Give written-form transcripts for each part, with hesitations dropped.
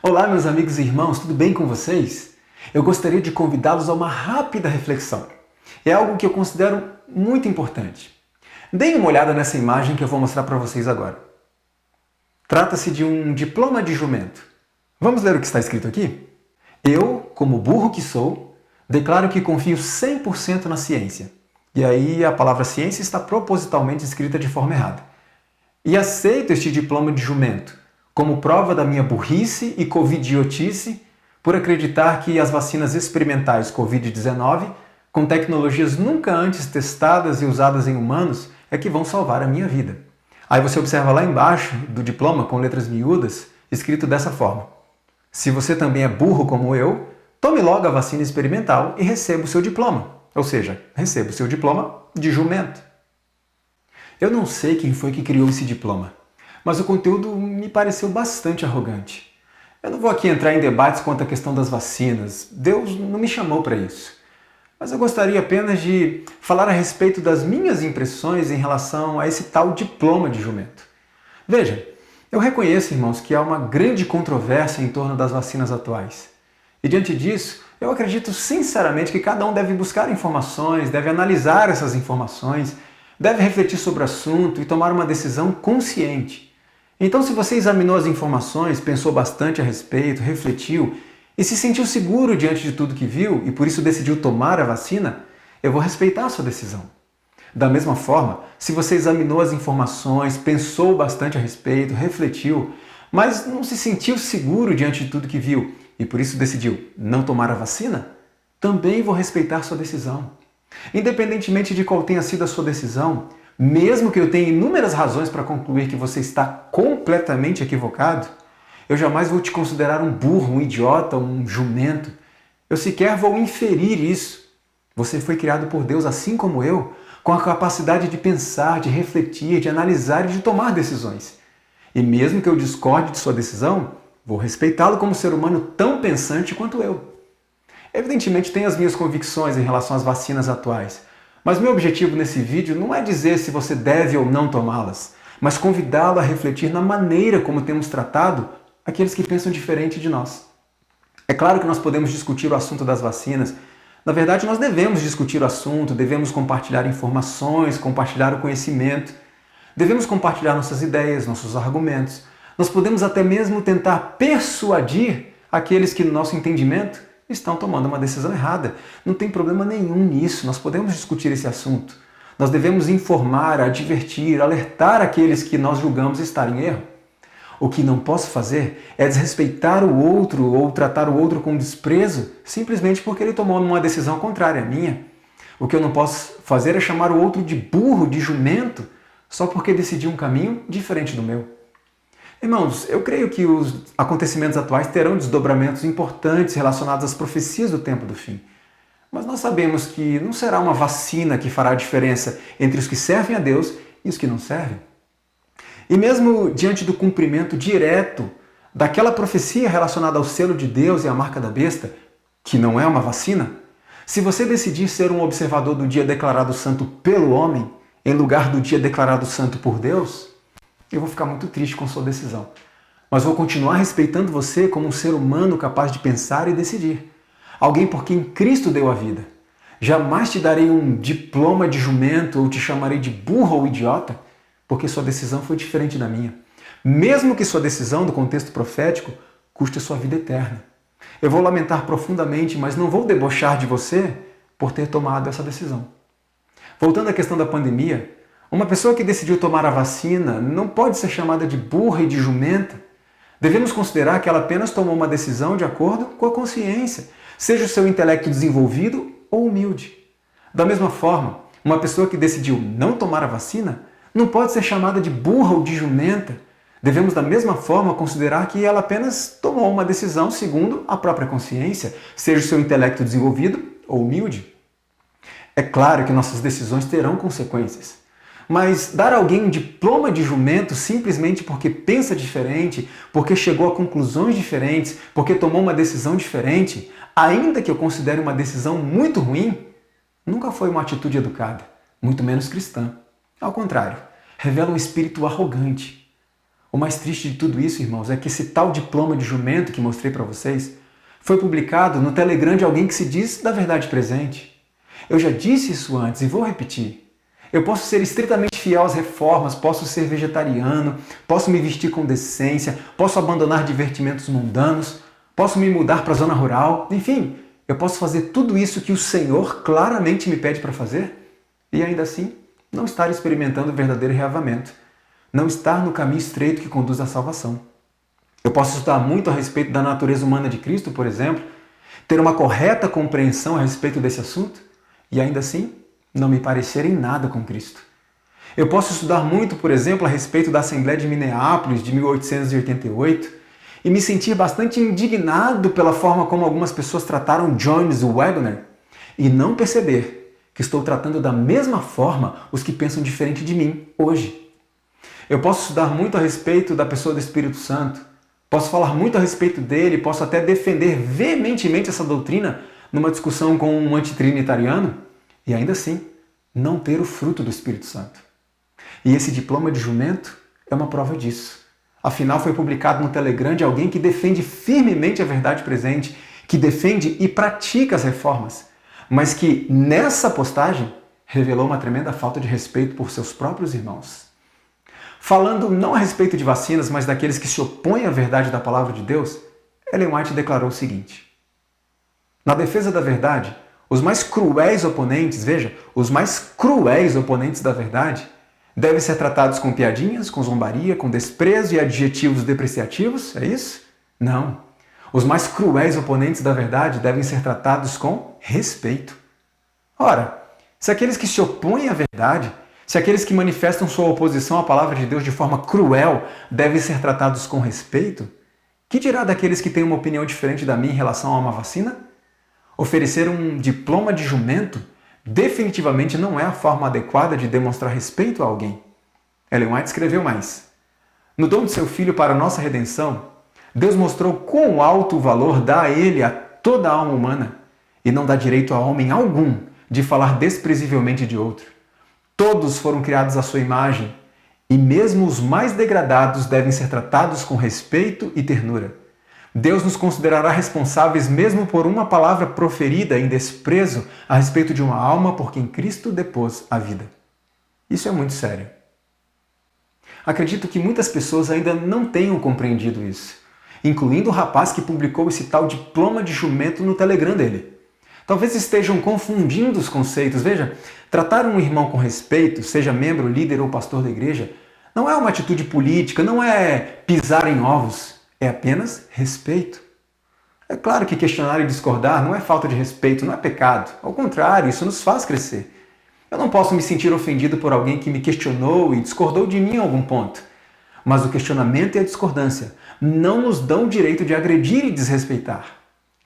Olá, meus amigos e irmãos, tudo bem com vocês? Eu gostaria de convidá-los a uma rápida reflexão. É algo que eu considero muito importante. Deem uma olhada nessa imagem que eu vou mostrar para vocês agora. Trata-se de um diploma de jumento. Vamos ler o que está escrito aqui? Eu, como burro que sou, declaro que confio 100% na ciência. E aí a palavra ciência está propositalmente escrita de forma errada. E aceito este diploma de jumento como prova da minha burrice e covidiotice por acreditar que as vacinas experimentais Covid-19, com tecnologias nunca antes testadas e usadas em humanos, é que vão salvar a minha vida. Aí você observa lá embaixo do diploma, com letras miúdas, escrito dessa forma: se você também é burro como eu, tome logo a vacina experimental e receba o seu diploma. Ou seja, receba o seu diploma de jumento. Eu não sei quem foi que criou esse diploma, mas o conteúdo me pareceu bastante arrogante. Eu não vou aqui entrar em debates quanto à questão das vacinas. Deus não me chamou para isso. Mas eu gostaria apenas de falar a respeito das minhas impressões em relação a esse tal diploma de jumento. Veja, eu reconheço, irmãos, que há uma grande controvérsia em torno das vacinas atuais. E diante disso, eu acredito sinceramente que cada um deve buscar informações, deve analisar essas informações, deve refletir sobre o assunto e tomar uma decisão consciente. Então, se você examinou as informações, pensou bastante a respeito, refletiu e se sentiu seguro diante de tudo que viu e por isso decidiu tomar a vacina, eu vou respeitar a sua decisão. Da mesma forma, se você examinou as informações, pensou bastante a respeito, refletiu, mas não se sentiu seguro diante de tudo que viu e por isso decidiu não tomar a vacina, também vou respeitar sua decisão. Independentemente de qual tenha sido a sua decisão, mesmo que eu tenha inúmeras razões para concluir que você está completamente equivocado, eu jamais vou te considerar um burro, um idiota, um jumento. Eu sequer vou inferir isso. Você foi criado por Deus assim como eu, com a capacidade de pensar, de refletir, de analisar e de tomar decisões. E mesmo que eu discorde de sua decisão, vou respeitá-lo como ser humano tão pensante quanto eu. Evidentemente, tenho as minhas convicções em relação às vacinas atuais, mas meu objetivo nesse vídeo não é dizer se você deve ou não tomá-las, mas convidá-lo a refletir na maneira como temos tratado aqueles que pensam diferente de nós. É claro que nós podemos discutir o assunto das vacinas. Na verdade, nós devemos discutir o assunto, devemos compartilhar informações, compartilhar o conhecimento, devemos compartilhar nossas ideias, nossos argumentos. Nós podemos até mesmo tentar persuadir aqueles que, no nosso entendimento, estão tomando uma decisão errada. Não tem problema nenhum nisso, nós podemos discutir esse assunto. Nós devemos informar, advertir, alertar aqueles que nós julgamos estar em erro. O que não posso fazer é desrespeitar o outro ou tratar o outro com desprezo simplesmente porque ele tomou uma decisão contrária à minha. O que eu não posso fazer é chamar o outro de burro, de jumento, só porque decidiu um caminho diferente do meu. Irmãos, eu creio que os acontecimentos atuais terão desdobramentos importantes relacionados às profecias do tempo do fim. Mas nós sabemos que não será uma vacina que fará a diferença entre os que servem a Deus e os que não servem. E mesmo diante do cumprimento direto daquela profecia relacionada ao selo de Deus e à marca da besta, que não é uma vacina, se você decidir ser um observador do dia declarado santo pelo homem, em lugar do dia declarado santo por Deus, eu vou ficar muito triste com sua decisão. Mas vou continuar respeitando você como um ser humano capaz de pensar e decidir. Alguém por quem Cristo deu a vida. Jamais te darei um diploma de jumento ou te chamarei de burro ou idiota, porque sua decisão foi diferente da minha. Mesmo que sua decisão, do contexto profético, custe a sua vida eterna. Eu vou lamentar profundamente, mas não vou debochar de você por ter tomado essa decisão. Voltando à questão da pandemia, uma pessoa que decidiu tomar a vacina não pode ser chamada de burra e de jumenta. Devemos considerar que ela apenas tomou uma decisão de acordo com a consciência, seja o seu intelecto desenvolvido ou humilde. Da mesma forma, uma pessoa que decidiu não tomar a vacina não pode ser chamada de burra ou de jumenta. Devemos, da mesma forma, considerar que ela apenas tomou uma decisão segundo a própria consciência, seja o seu intelecto desenvolvido ou humilde. É claro que nossas decisões terão consequências. Mas dar a alguém um diploma de jumento simplesmente porque pensa diferente, porque chegou a conclusões diferentes, porque tomou uma decisão diferente, ainda que eu considere uma decisão muito ruim, nunca foi uma atitude educada, muito menos cristã. Ao contrário, revela um espírito arrogante. O mais triste de tudo isso, irmãos, é que esse tal diploma de jumento que mostrei para vocês foi publicado no Telegram de alguém que se diz da verdade presente. Eu já disse isso antes e vou repetir. Eu posso ser estritamente fiel às reformas, posso ser vegetariano, posso me vestir com decência, posso abandonar divertimentos mundanos, posso me mudar para a zona rural, enfim, eu posso fazer tudo isso que o Senhor claramente me pede para fazer e ainda assim não estar experimentando o verdadeiro reavamento, não estar no caminho estreito que conduz à salvação. Eu posso estudar muito a respeito da natureza humana de Cristo, por exemplo, ter uma correta compreensão a respeito desse assunto e ainda assim não me parecer em nada com Cristo. Eu posso estudar muito, por exemplo, a respeito da Assembleia de Minneapolis de 1888 e me sentir bastante indignado pela forma como algumas pessoas trataram Jones Wagner e não perceber que estou tratando da mesma forma os que pensam diferente de mim hoje. Eu posso estudar muito a respeito da pessoa do Espírito Santo, posso falar muito a respeito dele, posso até defender veementemente essa doutrina numa discussão com um antitrinitariano e ainda assim não ter o fruto do Espírito Santo. E esse diploma de jumento é uma prova disso. Afinal, foi publicado no Telegram de alguém que defende firmemente a verdade presente, que defende e pratica as reformas, mas que nessa postagem revelou uma tremenda falta de respeito por seus próprios irmãos. Falando não a respeito de vacinas, mas daqueles que se opõem à verdade da palavra de Deus, Ellen White declarou o seguinte: na defesa da verdade, os mais cruéis oponentes, veja, os mais cruéis oponentes da verdade, devem ser tratados com piadinhas, com zombaria, com desprezo e adjetivos depreciativos? É isso? Não. Os mais cruéis oponentes da verdade devem ser tratados com respeito. Ora, se aqueles que se opõem à verdade, se aqueles que manifestam sua oposição à palavra de Deus de forma cruel devem ser tratados com respeito, que dirá daqueles que têm uma opinião diferente da minha em relação a uma vacina? Oferecer um diploma de jumento definitivamente não é a forma adequada de demonstrar respeito a alguém. Ellen White escreveu mais: no dom de seu Filho para a nossa redenção, Deus mostrou quão alto o valor dá a ele a toda a alma humana e não dá direito a homem algum de falar desprezivelmente de outro. Todos foram criados à sua imagem e mesmo os mais degradados devem ser tratados com respeito e ternura. Deus nos considerará responsáveis mesmo por uma palavra proferida em desprezo a respeito de uma alma por quem Cristo depôs a vida. Isso é muito sério. Acredito que muitas pessoas ainda não tenham compreendido isso, incluindo o rapaz que publicou esse tal diploma de jumento no Telegram dele. Talvez estejam confundindo os conceitos. Veja, tratar um irmão com respeito, seja membro, líder ou pastor da igreja, não é uma atitude política, não é pisar em ovos. É apenas respeito. É claro que questionar e discordar não é falta de respeito, não é pecado. Ao contrário, isso nos faz crescer. Eu não posso me sentir ofendido por alguém que me questionou e discordou de mim em algum ponto. Mas o questionamento e a discordância não nos dão o direito de agredir e desrespeitar.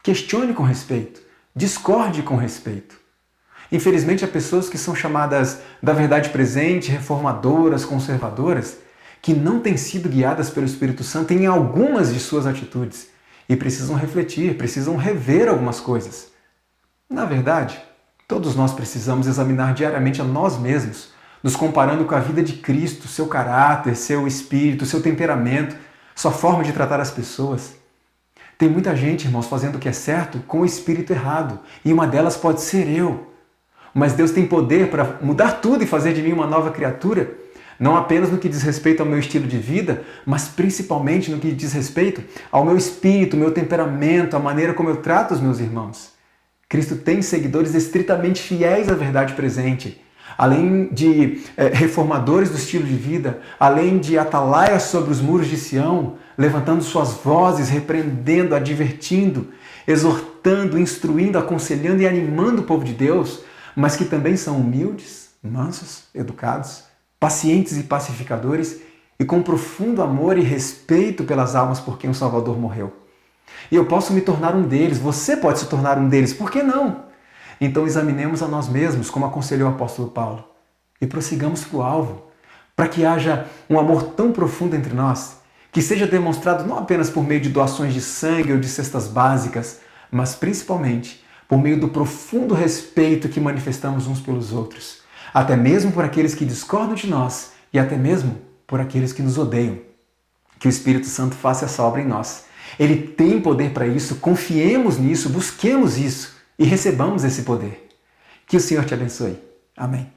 Questione com respeito. Discorde com respeito. Infelizmente, há pessoas que são chamadas da verdade presente, reformadoras, conservadoras, que não têm sido guiadas pelo Espírito Santo em algumas de suas atitudes e precisam refletir, precisam rever algumas coisas. Na verdade, todos nós precisamos examinar diariamente a nós mesmos, nos comparando com a vida de Cristo, seu caráter, seu espírito, seu temperamento, sua forma de tratar as pessoas. Tem muita gente, irmãos, fazendo o que é certo com o espírito errado, e uma delas pode ser eu. Mas Deus tem poder para mudar tudo e fazer de mim uma nova criatura, não apenas no que diz respeito ao meu estilo de vida, mas principalmente no que diz respeito ao meu espírito, meu temperamento, a maneira como eu trato os meus irmãos. Cristo tem seguidores estritamente fiéis à verdade presente, além de reformadores do estilo de vida, além de atalaias sobre os muros de Sião, levantando suas vozes, repreendendo, advertindo, exortando, instruindo, aconselhando e animando o povo de Deus, mas que também são humildes, mansos, educados, pacientes e pacificadores e com profundo amor e respeito pelas almas por quem o Salvador morreu. E eu posso me tornar um deles, você pode se tornar um deles, por que não? Então examinemos a nós mesmos, como aconselhou o apóstolo Paulo, e prossigamos para o alvo, para que haja um amor tão profundo entre nós, que seja demonstrado não apenas por meio de doações de sangue ou de cestas básicas, mas principalmente por meio do profundo respeito que manifestamos uns pelos outros, até mesmo por aqueles que discordam de nós e até mesmo por aqueles que nos odeiam. Que o Espírito Santo faça essa obra em nós. Ele tem poder para isso, confiemos nisso, busquemos isso e recebamos esse poder. Que o Senhor te abençoe. Amém.